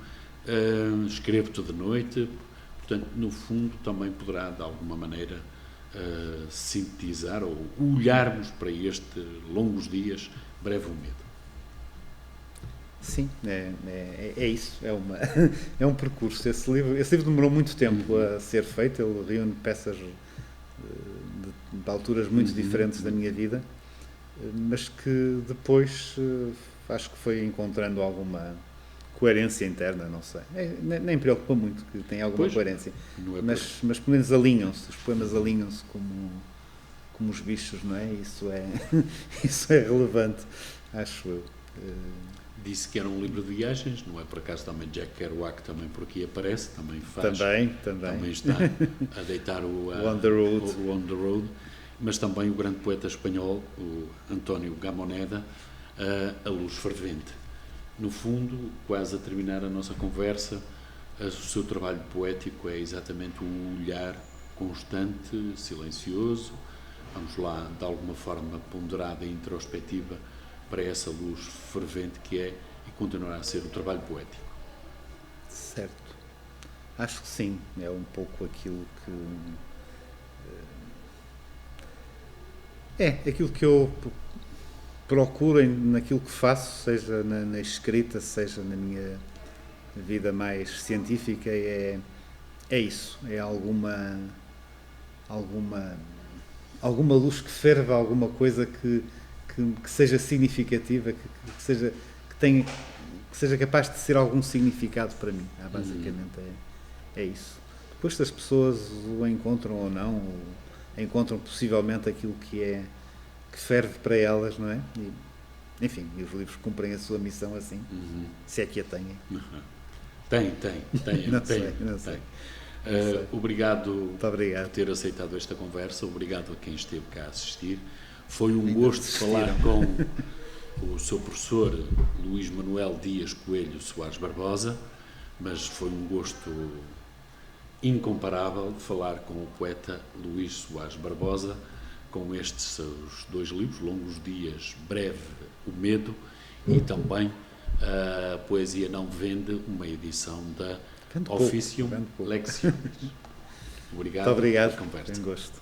escrevo-te de noite, portanto, no fundo, também poderá, de alguma maneira, sintetizar ou olharmos para estes longos dias, breve o medo. Sim, é isso, é um percurso. Esse livro demorou muito tempo a ser feito, ele reúne peças de alturas muito diferentes da minha vida, mas que depois acho que foi encontrando alguma coerência interna, não sei. Nem preocupa muito que tenha alguma coerência, mas pelo menos alinham-se, os poemas alinham-se como os bichos, não é? Isso é relevante, acho eu. Disse que era um livro de viagens, não é por acaso também Jack Kerouac também por aqui aparece, também faz. Também está a deitar o On the Road, mas também o grande poeta espanhol, o António Gamoneda, A Luz Fervente. No fundo, quase a terminar a nossa conversa, o seu trabalho poético é exatamente um olhar constante, silencioso, vamos lá, de alguma forma ponderada e introspectiva, para essa luz fervente que é e continuará a ser o trabalho poético. Certo. Acho que sim, é um pouco aquilo que... aquilo que eu procuro naquilo que faço, seja na escrita, seja na minha vida mais científica, é isso, é alguma luz que ferva, alguma coisa que seja significativa, que seja capaz de ser algum significado para mim. Basicamente é isso. Depois, se as pessoas o encontram ou não, ou encontram possivelmente aquilo que ferve para elas, não é? Enfim, e os livros cumprem a sua missão assim, se é que a têm. Tem. Não sei. Obrigado por ter aceitado esta conversa, obrigado a quem esteve cá a assistir. Foi um gosto falar com o seu professor Luís Manuel Dias Coelho Soares Barbosa, mas foi um gosto incomparável falar com o poeta Luís Soares Barbosa, com estes seus 2 livros, Longos Dias, Breve o Medo, e também A Poesia Não Vende, uma edição da Vende Officium pouco, vende pouco. Lectionis. Obrigado. Muito obrigado. Pela conversa. Tem gosto.